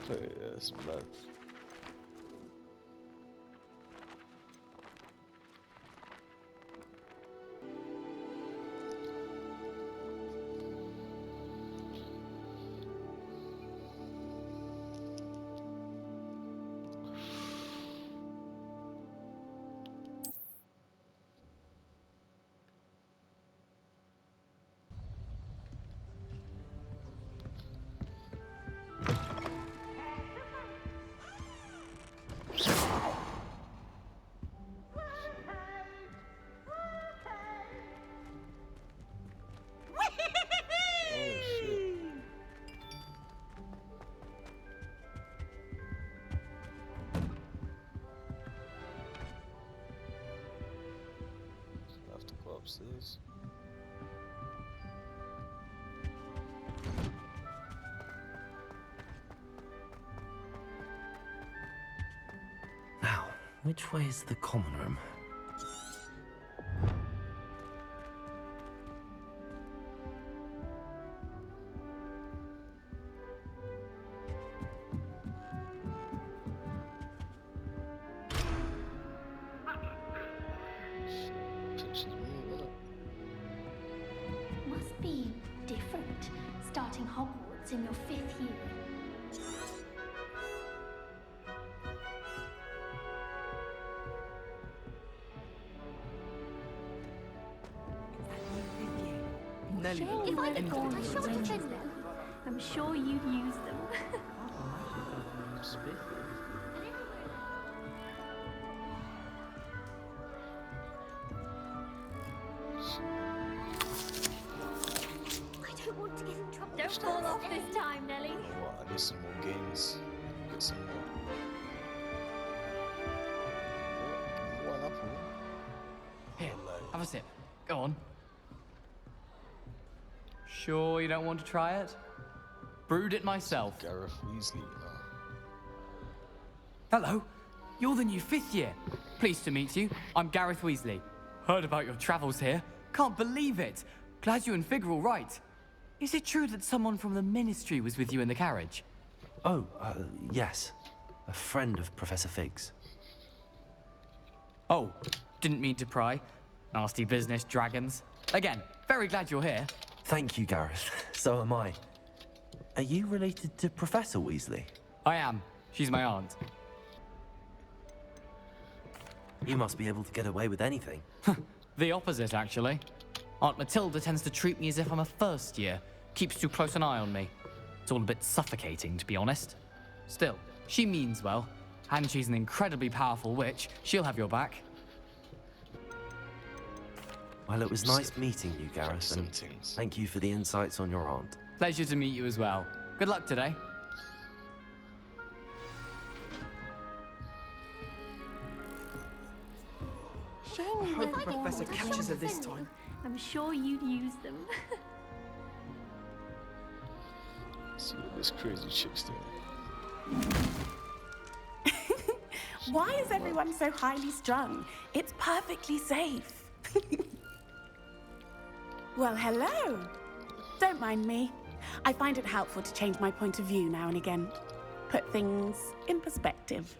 Yes, blood. Oh shit. I have to go upstairs. Now, which way is the common room? Pictures me, Must be different, starting Hogwarts in your 5th year. Nelly, If I could go on anything. a short defender, I'm sure you'd use them. I don't want to get in trouble. Don't fall off this time, Nelly. You know what? I need some more games. Get some more. One apple. Here, Like, have a sip. Go on. Sure you don't want to try it? Brewed it myself. Gareth Weasley, you know. Hello, you're the new 5th year. Pleased to meet you. I'm Gareth Weasley. Heard about your travels here. Can't believe it. Glad you and Fig are all right. Is it true that someone from the Ministry was with you in the carriage? Oh, yes. A friend of Professor Fig's. Oh, didn't mean to pry. Nasty business, dragons. Again, very glad you're here. Thank you, Gareth. So am I. Are you related to Professor Weasley? I am. She's my aunt. You must be able to get away with anything. The opposite, actually. Aunt Matilda tends to treat me as if I'm a first year. Keeps too close an eye on me. It's all a bit suffocating, to be honest. Still, she means well. And she's an incredibly powerful witch. She'll have your back. Well, it was nice meeting you, Gareth, Some and things. thank you for the insights on your aunt. Pleasure to meet you as well. Good luck today. Shame I if hope I could Professor go on a catches short her this defender, time. I'm sure you'd use them. See what this crazy chick's doing. Why is everyone so highly strung? It's perfectly safe. Well, hello. Don't mind me. I find it helpful to change my point of view now and again. Put things in perspective.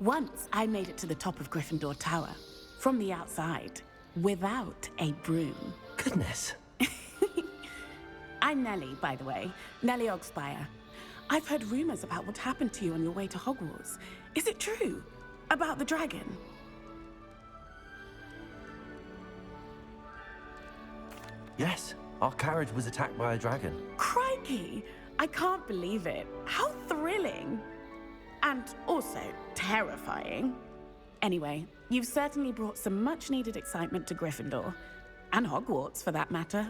Once I made it to the top of Gryffindor Tower, from the outside, without a broom. Goodness. I'm Nellie, by the way. Nellie Ogspire. I've heard rumors about what happened to you on your way to Hogwarts. Is it true? About the dragon? Yes, our carriage was attacked by a dragon. Crikey! I can't believe it. How thrilling! And also terrifying. Anyway, you've certainly brought some much-needed excitement to Gryffindor. And Hogwarts, for that matter.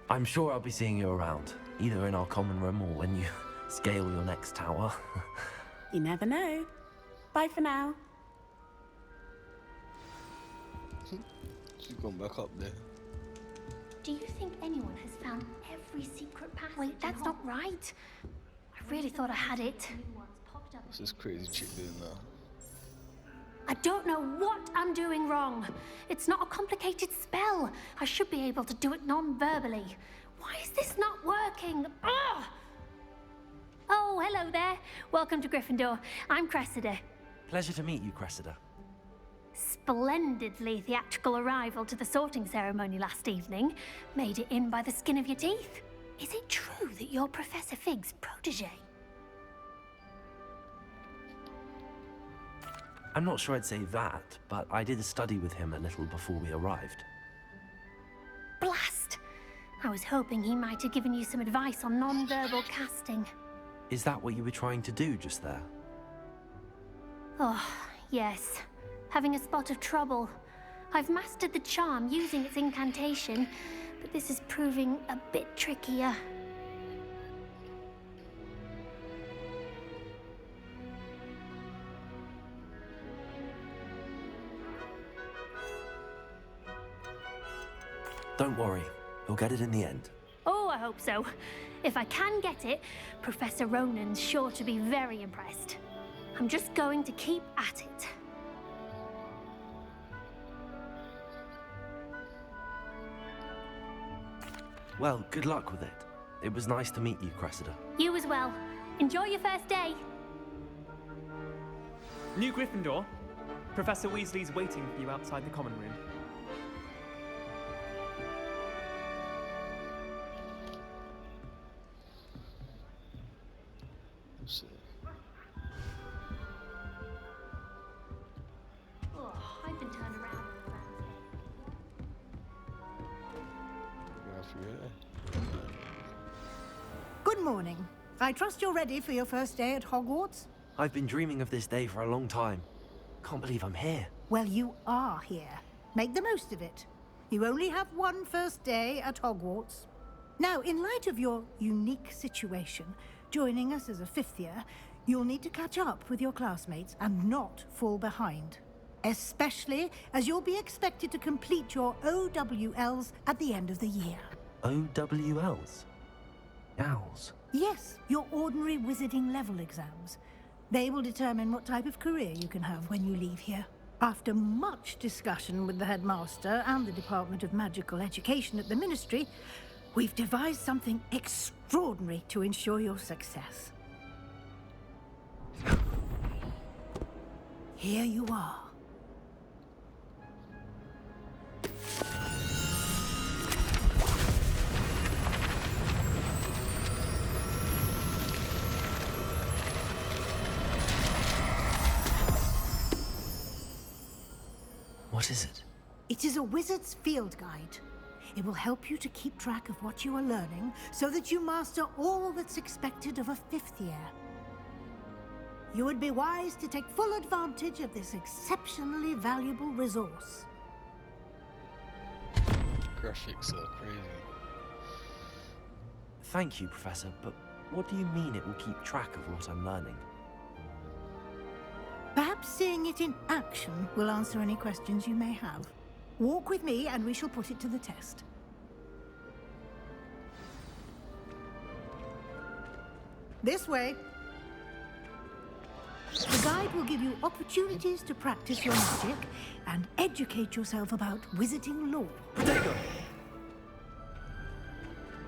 I'm sure I'll be seeing you around, either in our common room or when you scale your next tower. You never know. Bye for now. She's gone back up there. Do you think anyone has found every secret passage? Wait, that's not right. I really thought I had it. What's this crazy chick doing now? I don't know what I'm doing wrong. It's not a complicated spell. I should be able to do it non-verbally. Why is this not working? Ugh! Oh, hello there. Welcome to Gryffindor. I'm Cressida. Pleasure to meet you, Cressida. Splendidly theatrical arrival to the sorting ceremony last evening. Made it in by the skin of your teeth. Is it true that you're Professor Fig's protege? I'm not sure I'd say that, but I did study with him a little before we arrived. Blast! I was hoping he might have given you some advice on non-verbal casting. Is that what you were trying to do just there? Oh, yes. Having a spot of trouble. I've mastered the charm using its incantation, but this is proving a bit trickier. Don't worry, you'll get it in the end. Oh, I hope so. If I can get it, Professor Ronan's sure to be very impressed. I'm just going to keep at it. Well, good luck with it. It was nice to meet you, Cressida. You as well. Enjoy your first day. New Gryffindor. Professor Weasley's waiting for you outside the common room. So, Oh, I've been turned around. I forget. Good morning. I trust you're ready for your first day at Hogwarts? I've been dreaming of this day for a long time. Can't believe I'm here. Well, you are here. Make the most of it. You only have one first day at Hogwarts. Now, in light of your unique situation, joining us as a fifth year, you'll need to catch up with your classmates and not fall behind. Especially as you'll be expected to complete your OWLs at the end of the year. OWLs? Owls? Yes, your ordinary wizarding level exams. They will determine what type of career you can have when you leave here. After much discussion with the headmaster and the Department of Magical Education at the Ministry, we've devised something extraordinary to ensure your success. Here you are. What is it? It is a wizard's field guide. It will help you to keep track of what you are learning so that you master all that's expected of a fifth year. You would be wise to take full advantage of this exceptionally valuable resource. Graphics are crazy. Thank you, Professor, but what do you mean it will keep track of what I'm learning? Perhaps seeing it in action will answer any questions you may have. Walk with me and we shall put it to the test. This way. The guide will give you opportunities to practice your magic and educate yourself about wizarding lore. Protego!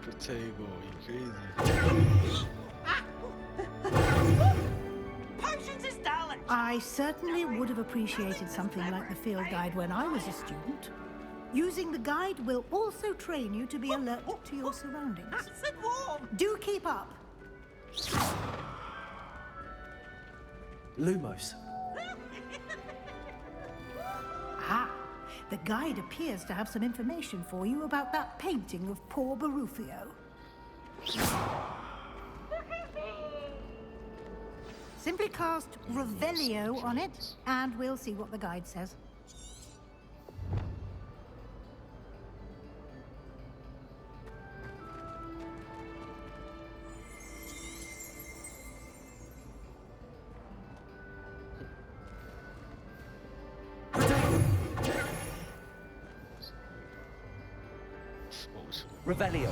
Protego, you crazy. I certainly would have appreciated something like the field guide when I was a student. Using the guide will also train you to be alert to your surroundings. Do keep up. Lumos. Ah, the guide appears to have some information for you about that painting of poor Barufio. Simply cast Revelio on it, and we'll see what the guide says. Revelio.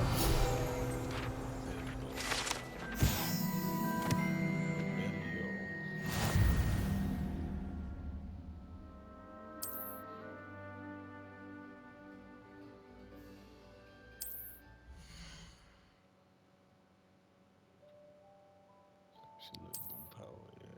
Boom power, yeah.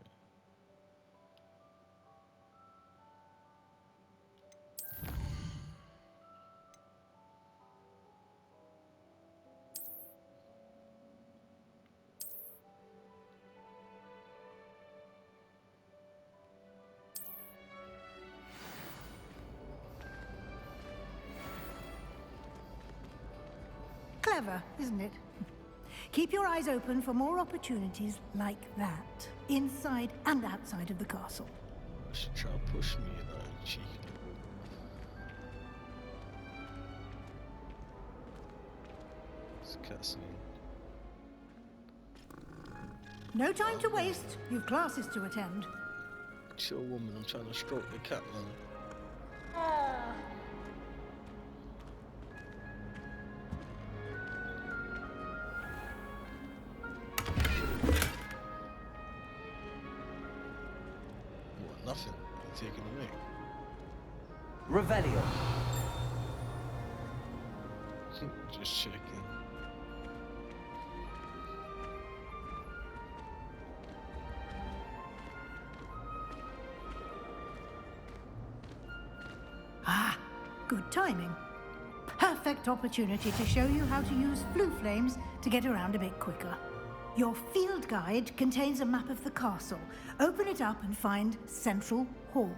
Clever, isn't it? Keep your eyes open for more opportunities like that, inside and outside of the castle. I should try to push me, you know, cheeky. It's cutscene. No time to waste. You've classes to attend. Chill, woman. I'm trying to stroke the cat, man. What? Nothing. You're taking away. Revelio. Just checking. Ah, good timing. Perfect opportunity to show you how to use flue flames to get around a bit quicker. Your field guide contains a map of the castle. Open it up and find Central Hall.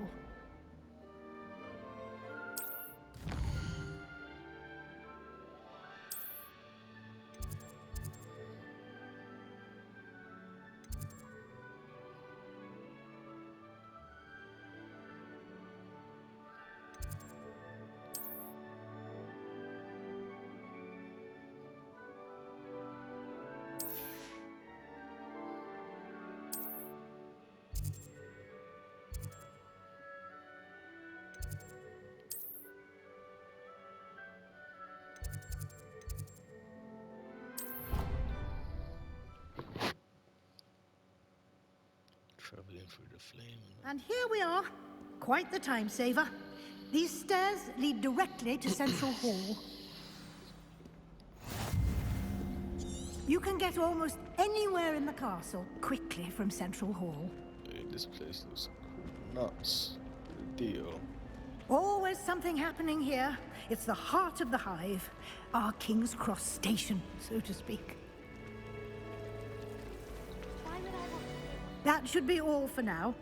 Traveling through the flame. And here we are. Quite the time saver. These stairs lead directly to Central Hall. You can get almost anywhere in the castle quickly from Central Hall. Hey, this place looks cool. Nuts. Good deal. Always something happening here. It's the heart of the hive. Our King's Cross station, so to speak. That should be all for now.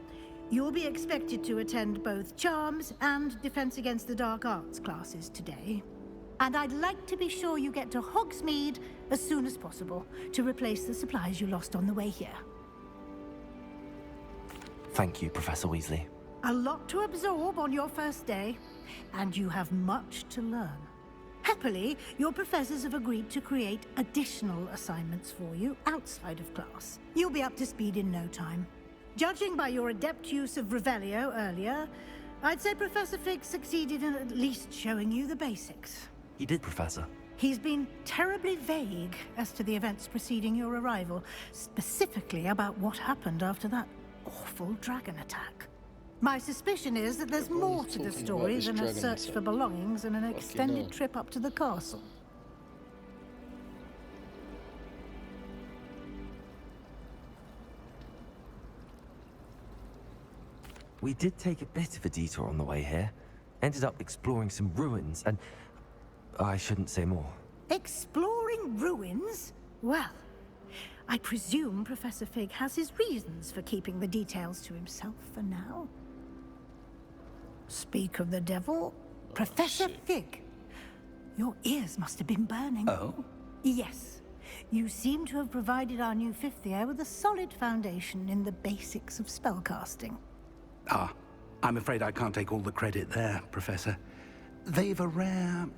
You'll be expected to attend both Charms and Defense Against the Dark Arts classes today. And I'd like to be sure you get to Hogsmeade as soon as possible to replace the supplies you lost on the way here. Thank you, Professor Weasley. A lot to absorb on your first day, and you have much to learn. Happily, your professors have agreed to create additional assignments for you outside of class. You'll be up to speed in no time. Judging by your adept use of Revelio earlier, I'd say Professor Fig succeeded in at least showing you the basics. He did, Professor. He's been terribly vague as to the events preceding your arrival, specifically about what happened after that awful dragon attack. My suspicion is that there's more to the story than a search for belongings and an extended trip up to the castle. We did take a bit of a detour on the way here. Ended up exploring some ruins and... I shouldn't say more. Exploring ruins? Well, I presume Professor Fig has his reasons for keeping the details to himself for now. Speak of the devil, Professor Fig. Your ears must have been burning. Oh? Yes. You seem to have provided our new fifth year with a solid foundation in the basics of spellcasting. Ah, I'm afraid I can't take all the credit there, Professor. They've a rare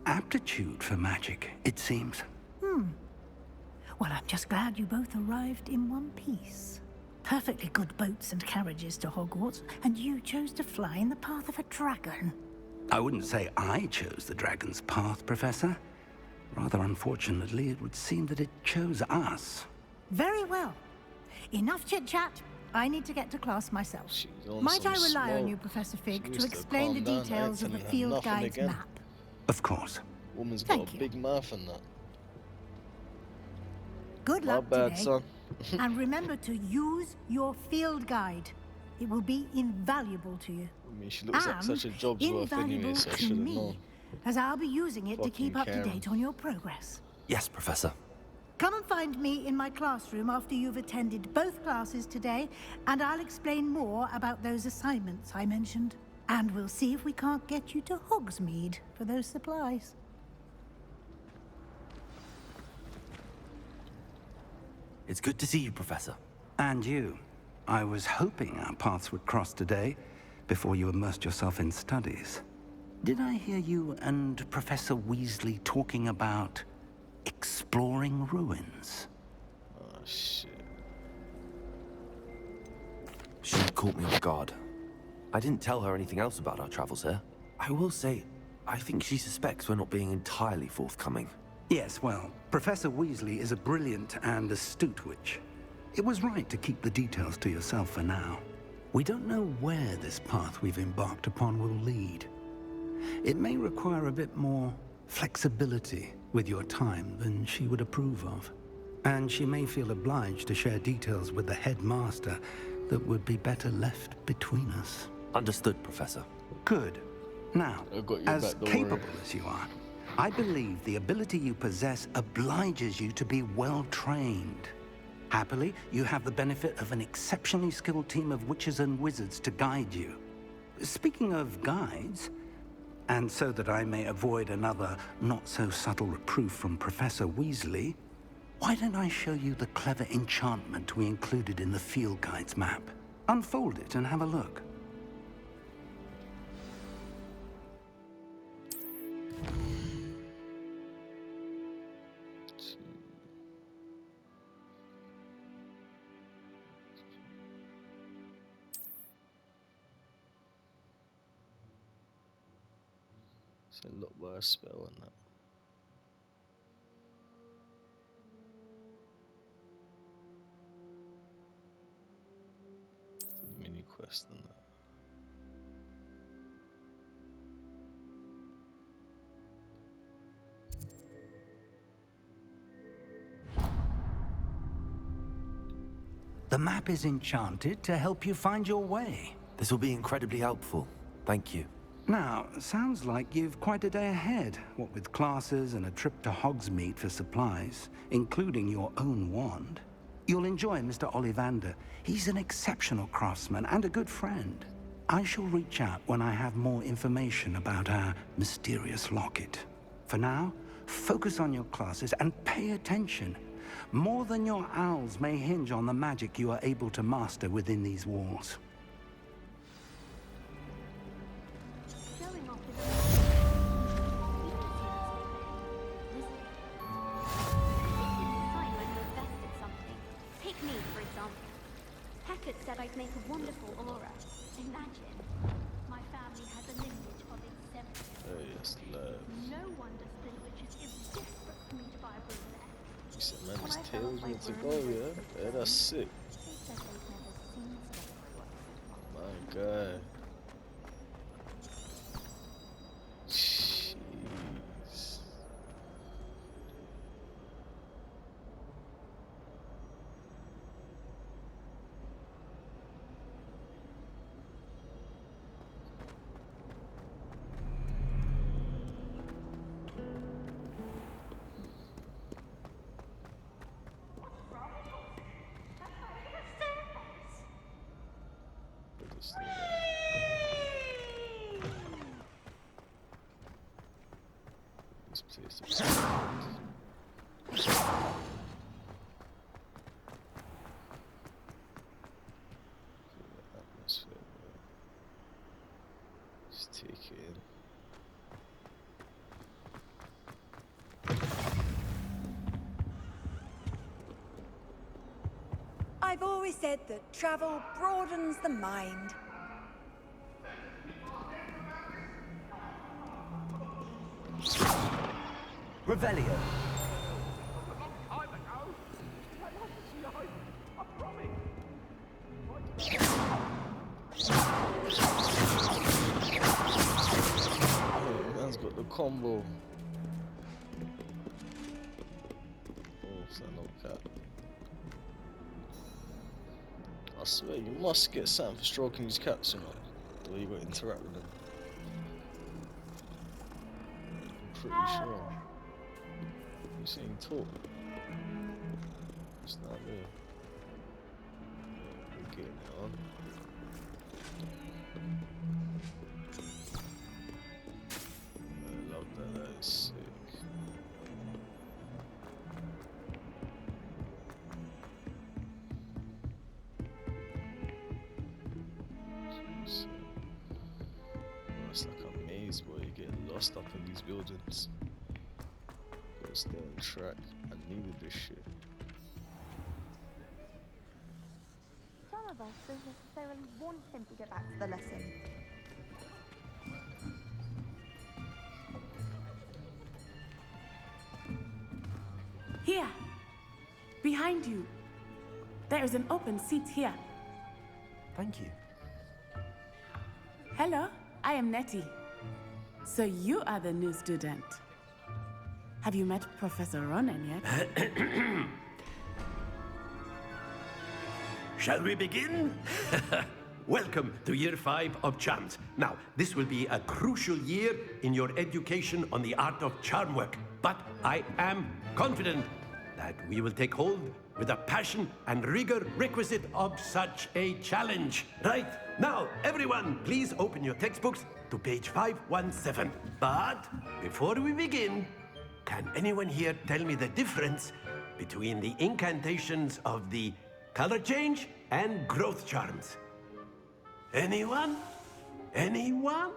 aptitude for magic, it seems. Well, I'm just glad you both arrived in one piece. Perfectly good boats and carriages to Hogwarts, and you chose to fly in the path of a dragon. I wouldn't say I chose the dragon's path, Professor. Rather unfortunately, it would seem that it chose us. Very well. Enough chit-chat. I need to get to class myself. She's on Might I some rely on smoke. you, Professor She Fig, needs to to explain the calm down, details of the Anthony, field nothing guide's again. map? Of course. Woman's got Thank a you. big mouth and that. Good My luck bad, today. son. And remember to use your field guide. It will be invaluable to you. I mean, she looks like such a job's worth anyway, Invaluable so I to should have me, known. as I'll be using it to keep up Fucking to Karen. date on your progress. Yes, Professor. Come and find me in my classroom after you've attended both classes today, and I'll explain more about those assignments I mentioned. And we'll see if we can't get you to Hogsmeade for those supplies. It's good to see you, Professor. And you. I was hoping our paths would cross today, before you immersed yourself in studies. Did I hear you and Professor Weasley talking about exploring ruins? Oh shit. She caught me off guard. I didn't tell her anything else about our travels here. I will say, I think she suspects we're not being entirely forthcoming. Yes, well, Professor Weasley is a brilliant and astute witch. It was right to keep the details to yourself for now. We don't know where this path we've embarked upon will lead. It may require a bit more flexibility with your time than she would approve of. And she may feel obliged to share details with the headmaster that would be better left between us. Understood, Professor. Good. Now, I've got your as back, don't capable worry. as you are, I believe the ability you possess obliges you to be well-trained. Happily, you have the benefit of an exceptionally skilled team of witches and wizards to guide you. Speaking of guides, and so that I may avoid another not-so-subtle reproof from Professor Weasley, why don't I show you the clever enchantment we included in the field guide's map? Unfold it and have a look. It's a lot by a spell and that. The mini quest and that. The map is enchanted to help you find your way. This will be incredibly helpful. Thank you. Now, sounds like you've quite a day ahead, what with classes and a trip to Hogsmeade for supplies, including your own wand. You'll enjoy Mr. Ollivander. He's an exceptional craftsman and a good friend. I shall reach out when I have more information about our mysterious locket. For now, focus on your classes and pay attention. More than your owls may hinge on the magic you are able to master within these walls. Showing off Take me, for example. Heckert said I'd make a wonderful aura. Imagine. My family has a lineage of exemption. Oh yes, love. No wonder Spin Witches is desperate for me to buy a broom there. He said, man, this tail's meant to go, yeah? Yeah, that's sick. They said they've never seen stuff like My God. Jeez. Put this thing down. This place is atmosphere, bro. Just take it in. I've always said that travel broadens the mind. Revelio. Oh, man's got the combo. Oh, it's a no cap. I swear, you must get something for stroking these cats, you know. The way you got to interact with them. I'm pretty sure. You saying talk? It's not me. We're getting it on. I love that. That is sick. It's like a maze, boy. You get lost up in these buildings. Gotta stay on track. I needed this shit. Some of us don't necessarily want him to get back to the lesson. Here, behind you. There is an open seat here. Thank you. Hello, I am Nettie. So you are the new student. Have you met Professor Ronan yet? Shall we begin? Welcome to Year 5 of Charms. Now, this will be a crucial year in your education on the art of charm work. But I am confident that we will take hold with the passion and rigor requisite of such a challenge. Right, now, everyone, please open your textbooks to page 517. But before we begin, can anyone here tell me the difference between the incantations of the color change and growth charms? Anyone? Anyone?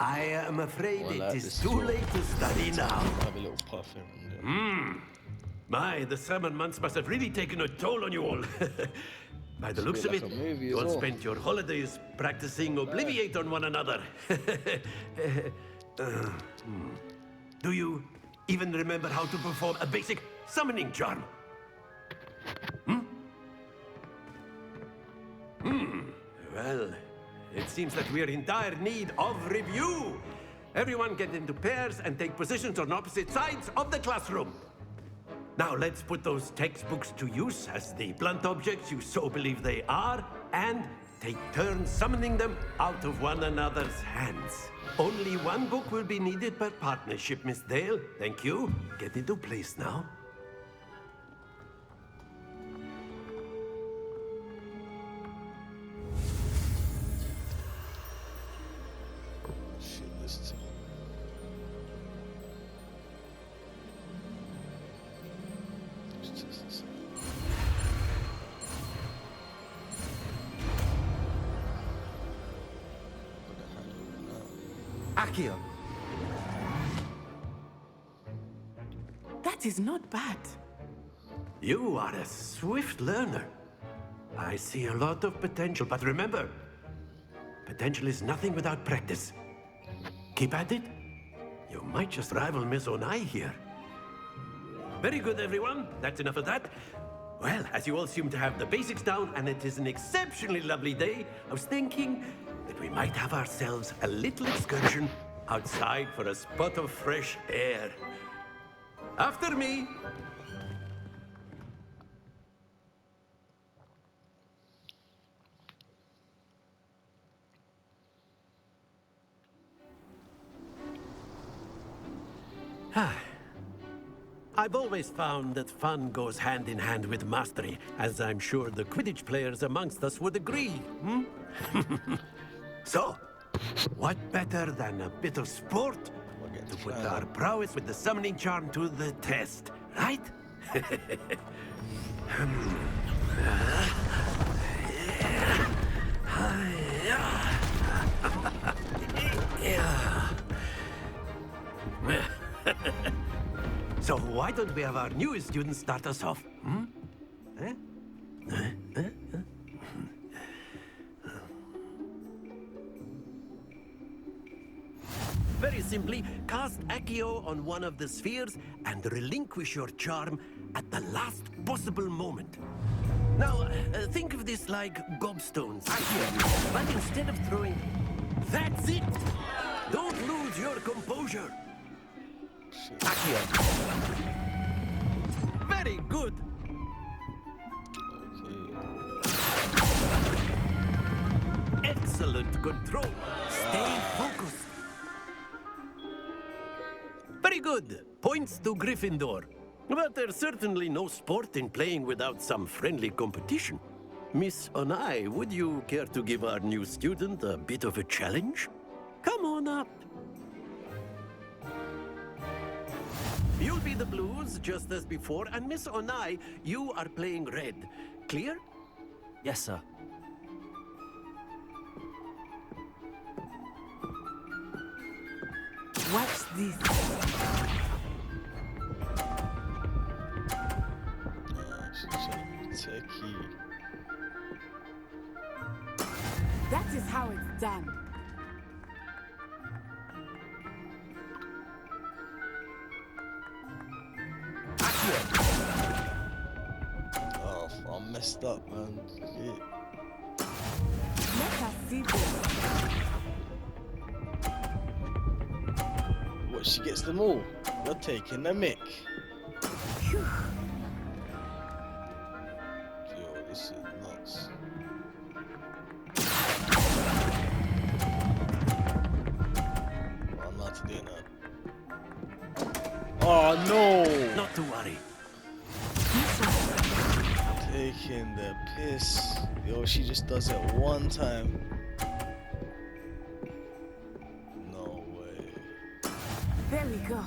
I am afraid it is too late to study now. Have a little puff in. My, the summer months must have really taken a toll on you all. By the It's a looks bit of like it, a movie you as all well. spent your holidays practicing Obliviate on one another. Do you even remember how to perform a basic summoning charm? Well, it seems that we are in dire need of review. Everyone get into pairs and take positions on opposite sides of the classroom. Now let's put those textbooks to use as the blunt objects you so believe they are, and take turns summoning them out of one another's hands. Only one book will be needed per partnership, Miss Dale. Thank you. Get into place now. Shit, this too. It's just- What the hell is that? Accio. That is not bad. You are a swift learner. I see a lot of potential, but remember, potential is nothing without practice. Keep at it. You might just rival Miss Onai here. Very good, everyone. That's enough of that. Well, as you all seem to have the basics down, and it is an exceptionally lovely day, I was thinking that we might have ourselves a little excursion outside for a spot of fresh air. After me. I've always found that fun goes hand in hand with mastery, as I'm sure the Quidditch players amongst us would agree. So, what better than a bit of sport to put our prowess with the summoning charm to the test, right? So why don't we have our newest student start us off? Very simply, cast Accio on one of the spheres and relinquish your charm at the last possible moment. Now, think of this like gobstones. Accio, but instead of throwing... That's it! Don't lose your composure. Accio. Very good. control. Stay focused. Very good. Points to Gryffindor. But there's certainly no sport in playing without some friendly competition. Miss Onai, would you care to give our new student a bit of a challenge? Come on up. You'll be the blues, just as before, and Miss Onai, you are playing red. Clear? Yes, sir. Watch this. She's trying to be techie. That is how it's done. Oh, I messed up, man. Shit. Let us see this. What, she gets them all? You're taking the mick. Phew. Yo, this is nuts. I'm not to do now. Oh no! Not to worry. Taking the piss. Yo, she just does it one time. No way. There we go.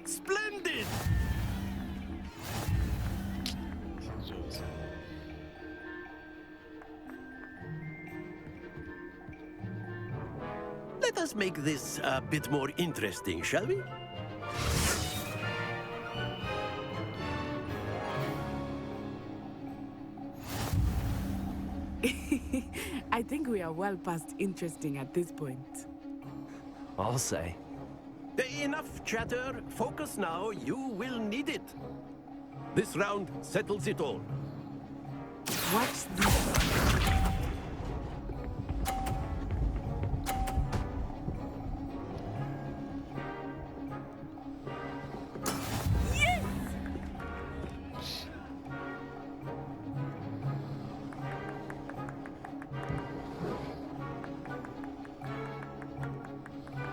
Splendid! Let us make this a bit more interesting, shall we? I think we are well past interesting at this point. I'll say. Enough chatter. Focus now. You will need it. This round settles it all. Watch this.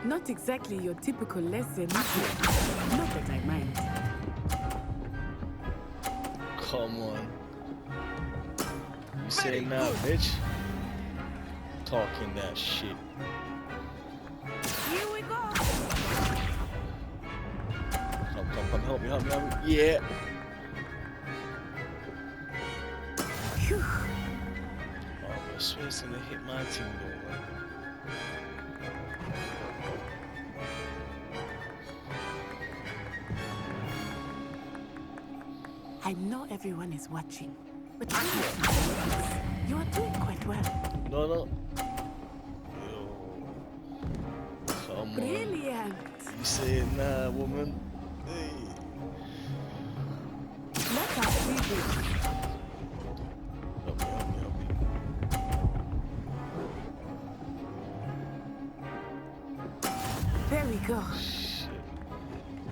Not exactly your typical lesson. Not that I mind. Come on. You say now, bitch. Talking that shit. Here we go. Come, help me. Yeah. Phew. Oh, but I swear it's gonna hit my team though, man. I know everyone is watching, but you are doing quite well. No. Yo. Come on. Brilliant. You say it now, woman. Hey. Let us see this. Help me. There we go. Shit.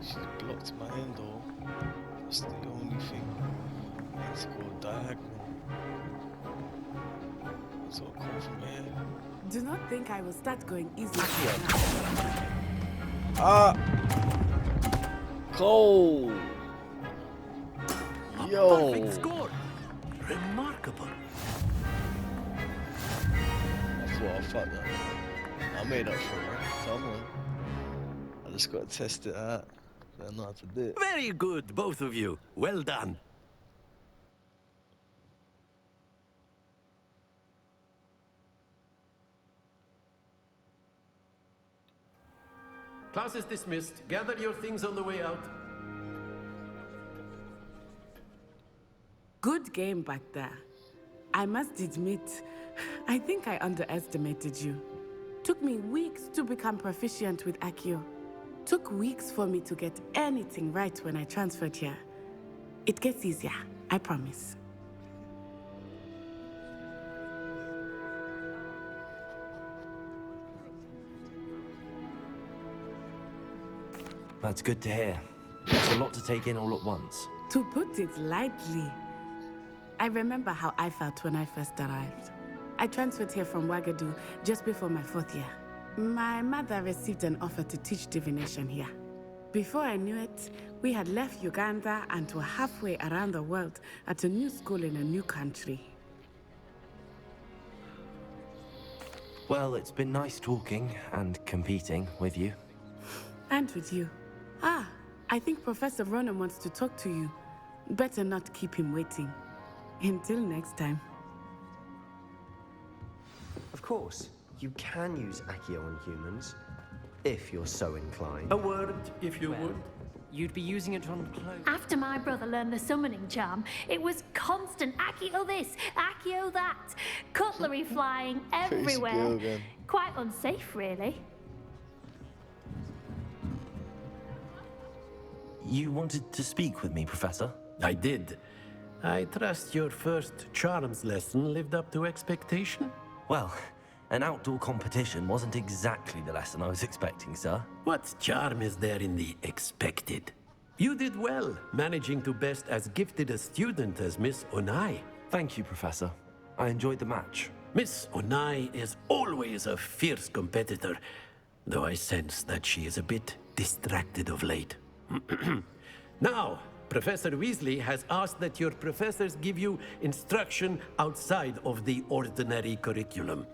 She's blocked my end though. That's the only thing. I need to go diagonal. So I'll come from here. Do not think I will start going easy. Cole! Yo! Perfect score. Remarkable. That's what I fucked up. I made up for it. Come on. I just gotta test it out. I know how to do it. Very good, both of you. Well done. Class is dismissed. Gather your things on the way out. Good game back there. I must admit, I think I underestimated you. Took me weeks to become proficient with Accio. Took weeks for me to get anything right when I transferred here. It gets easier, I promise. That's good to hear. It's a lot to take in all at once. To put it lightly, I remember how I felt when I first arrived. I transferred here from Wagadu just before my 4th year. My mother received an offer to teach divination here. Before I knew it, we had left Uganda and were halfway around the world at a new school in a new country. Well, it's been nice talking and competing with you. And with you. Ah, I think Professor Ronan wants to talk to you. Better not keep him waiting. Until next time. Of course, you can use Accio on humans, if you're so inclined. A word, if you would. You'd be using it on clothes. After my brother learned the summoning charm, it was constant Accio this, Accio that, cutlery flying everywhere. Quite unsafe, really. You wanted to speak with me, Professor? I did. I trust your first charms lesson lived up to expectation? Well, an outdoor competition wasn't exactly the lesson I was expecting, sir. What charm is there in the expected? You did well, managing to best as gifted a student as Miss Onai. Thank you, Professor. I enjoyed the match. Miss Onai is always a fierce competitor, though I sense that she is a bit distracted of late. Now, Professor Weasley has asked that your professors give you instruction outside of the ordinary curriculum.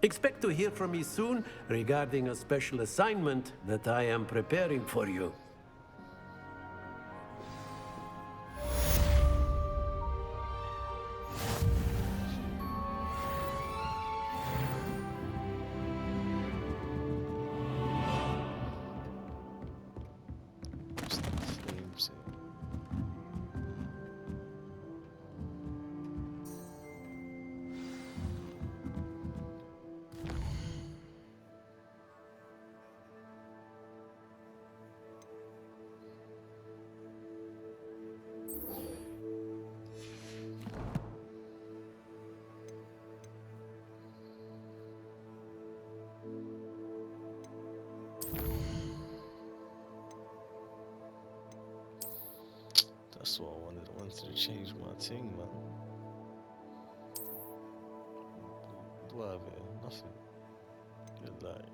Expect to hear from me soon regarding a special assignment that I am preparing for you. That's what I wanted. I wanted to change my thing, man. What do I have here? Nothing. Good light.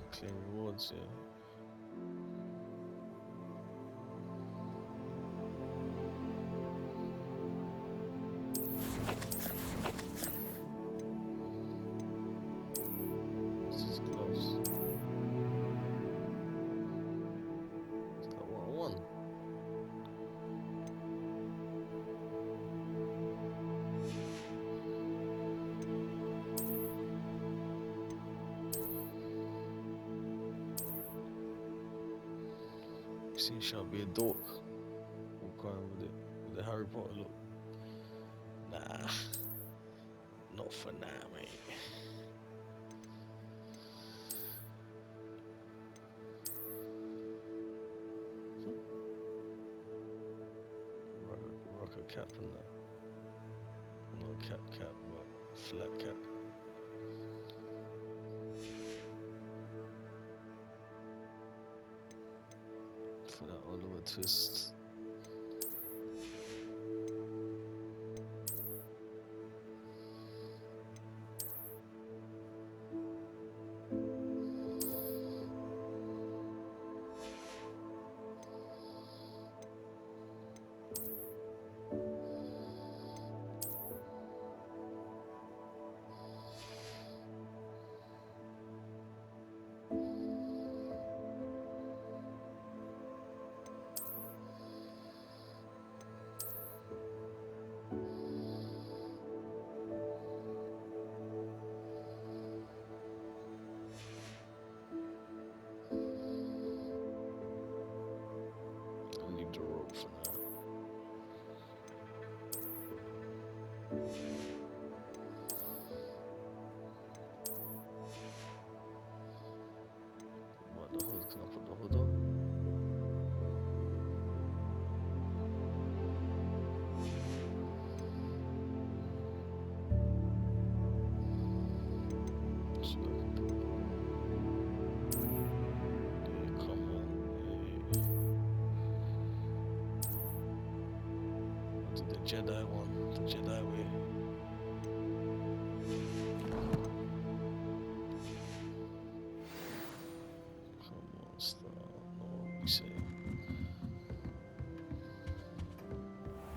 Claim rewards, yeah. This is close. Is that what I want? Seems shall be a dork. Walk around with it. With the Harry Potter look. Nah. Not for now, mate. Rocker cap and that. Not cap, but flat cap. For that Oliver twist. Can I put the hood on? So I can put it on. Yeah, come on. Yeah. To the Jedi one, the Jedi way. Come on, stop. Know what we say.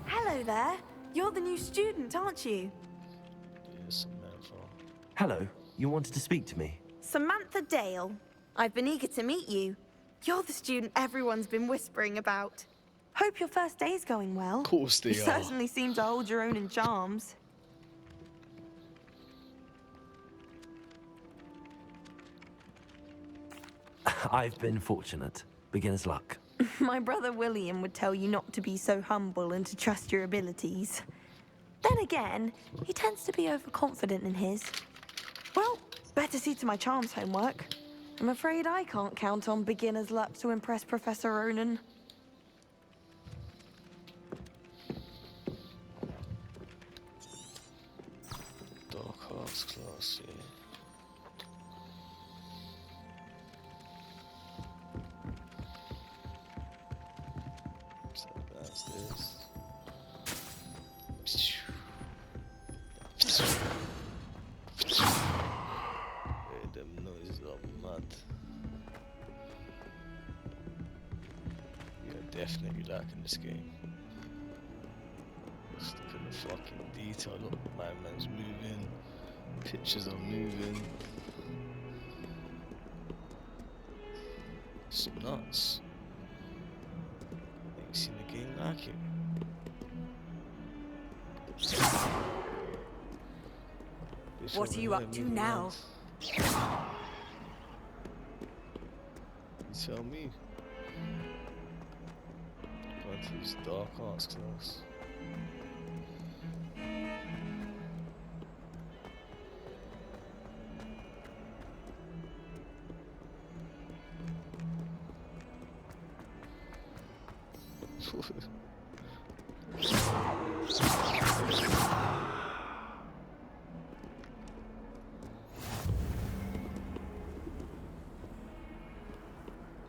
Hello there. You're the new student, aren't you? Yes, Samantha. Hello, you wanted to speak to me? Samantha Dale. I've been eager to meet you. You're the student everyone's been whispering about. Hope your first day's going well. Of course they You are. certainly seem to hold your own in charms. I've been fortunate. Beginner's luck. My brother William would tell you not to be so humble and to trust your abilities. Then again, he tends to be overconfident in his. Well, better see to my charms homework. I'm afraid I can't count on beginner's luck to impress Professor Ronan. Dark Arts class, yeah. So downstairs. Hey, them noises are mad. You're definitely liking this game. Just look at the fucking detail. Look, my man's moving. Pictures are moving. It's nuts. Ain't seen a game like it. This What over are you here up to moving now? mad. You tell me. Going to this dark arts class.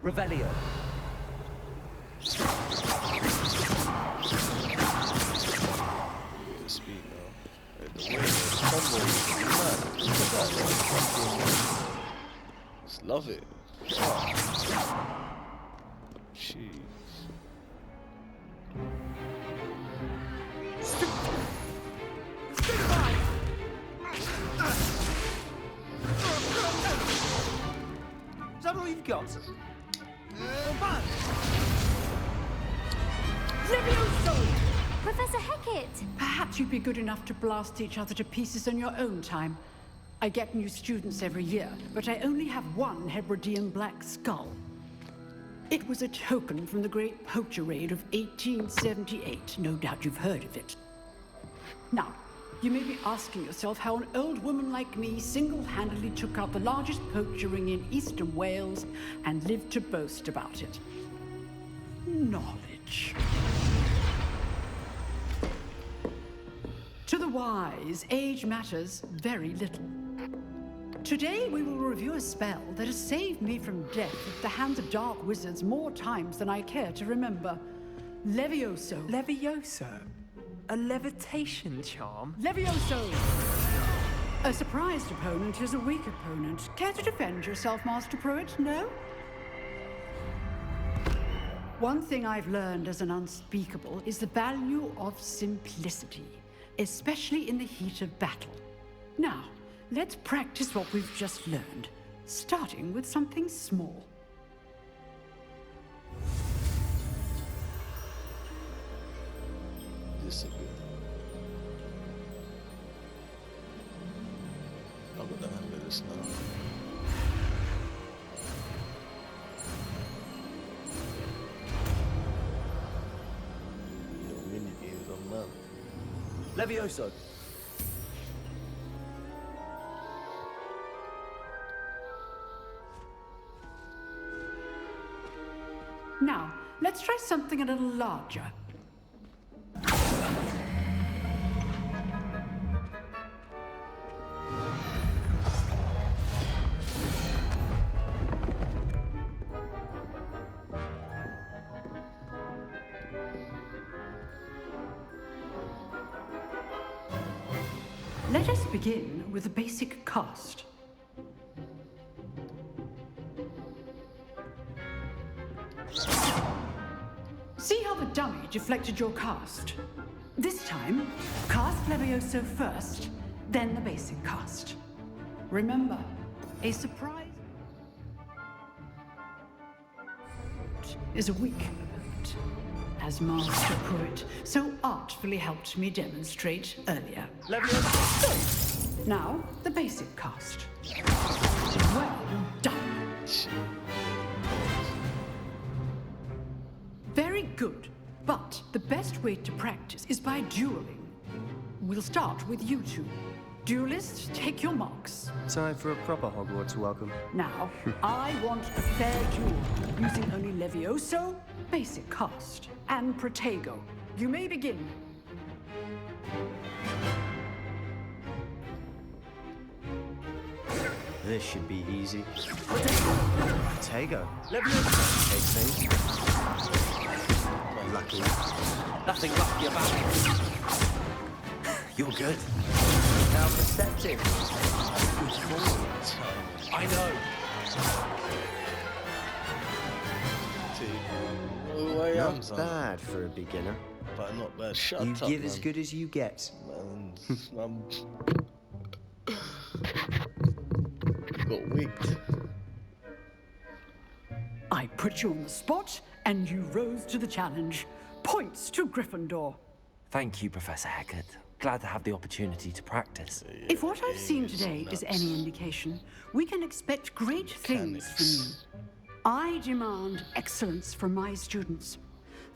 Revelio. Speed now. Hey, the way the combo is mad. Look at that. Just love it. Wow. Jeez. Is that all you've got? Professor Hecat! Perhaps you'd be good enough to blast each other to pieces on your own time. I get new students every year, but I only have one Hebridean black skull. It was a token from the Great Poacher Raid of 1878. No doubt you've heard of it. Now, you may be asking yourself how an old woman like me single-handedly took out the largest poacher ring in eastern Wales and lived to boast about it. Knowledge. To the wise, age matters very little. Today we will review a spell that has saved me from death at the hands of dark wizards more times than I care to remember. Levioso. Levioso? A levitation charm? Levioso! A surprised opponent is a weak opponent. Care to defend yourself, Master Pruitt? No? One thing I've learned as an unspeakable is the value of simplicity, especially in the heat of battle. Now, let's practice what we've just learned, starting with something small. This is good. I'm gonna handle this now. Yo, mini games are mad. Levioso. Now, let's try something a little larger. Let us begin with the basic cast. See how the dummy deflected your cast? This time, cast Levioso first, then the basic cast. Remember, a surprise is a weak event, as Master Pruitt so artfully helped me demonstrate earlier. Levioso! Now, the basic cast. Well done. Very good, but the best way to practice is by dueling. We'll start with you two. Duelists, take your marks. Time for a proper Hogwarts welcome. Now, I want a fair duel, using only Levioso, basic cast, and Protego. You may begin. This should be easy. Protego. Levioso. Take things. Lucky. Nothing lucky about it. You're good. How perceptive. I know. Not bad for a beginner. But not bad. Shut You up, give man. as good as you get. Man, got wigged. I put you on the spot, and you rose to the challenge. Points to Gryffindor. Thank you, Professor Hecat. Glad to have the opportunity to practice. If what I've seen today is any indication, we can expect great things from you. I demand excellence from my students.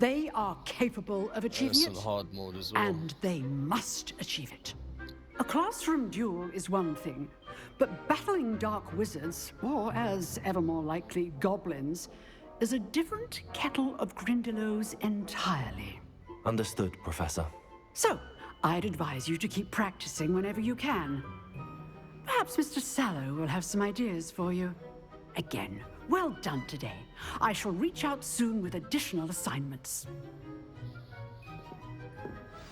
They are capable of achieving Some it, hard mode as well. and they must achieve it. A classroom duel is one thing, but battling dark wizards, or as ever more likely, goblins, is a different kettle of Grindylows entirely. Understood, Professor. So, I'd advise you to keep practicing whenever you can. Perhaps Mr. Sallow will have some ideas for you. Again, well done today. I shall reach out soon with additional assignments.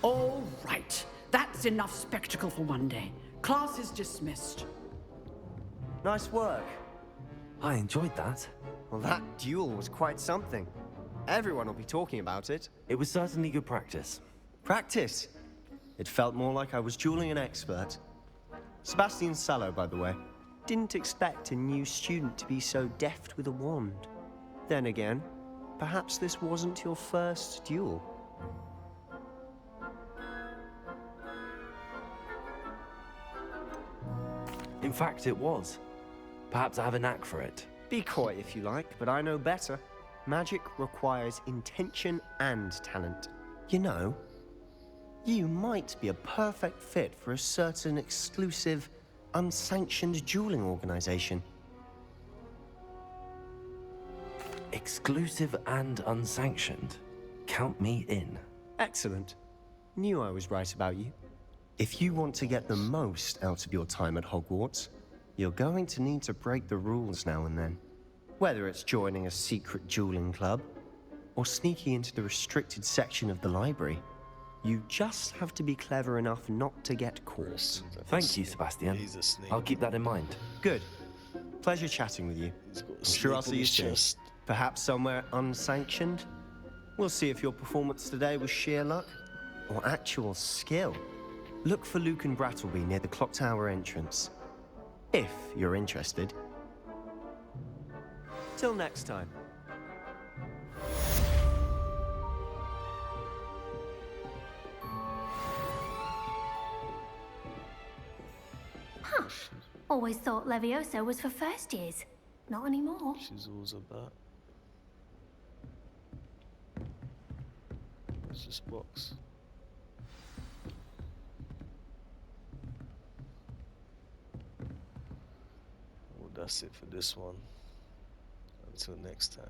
All right. That's enough spectacle for one day. Class is dismissed. Nice work. I enjoyed that. Well, that duel was quite something. Everyone will be talking about it. It was certainly good practice. Practice? It felt more like I was dueling an expert. Sebastian Sallow, by the way. Didn't expect a new student to be so deft with a wand. Then again, perhaps this wasn't your first duel. In fact, it was. Perhaps I have a knack for it. Be coy if you like, but I know better. Magic requires intention and talent. You know, you might be a perfect fit for a certain exclusive, unsanctioned dueling organization. Exclusive and unsanctioned. Count me in. Excellent. Knew I was right about you. If you want to get the most out of your time at Hogwarts, you're going to need to break the rules now and then. Whether it's joining a secret dueling club, or sneaking into the restricted section of the library, you just have to be clever enough not to get caught. Thank you, Sebastian. He's a snake. I'll keep that in mind. Good. Pleasure chatting with you. I'm sure I'll see you soon. Perhaps somewhere unsanctioned? We'll see if your performance today was sheer luck or actual skill. Look for Luke and Brattleby near the clock tower entrance. If you're interested. Till next time. Huh. Always thought Levioso was for first years. Not anymore. She's always about. What's this box? Well, that's it for this one. Until next time.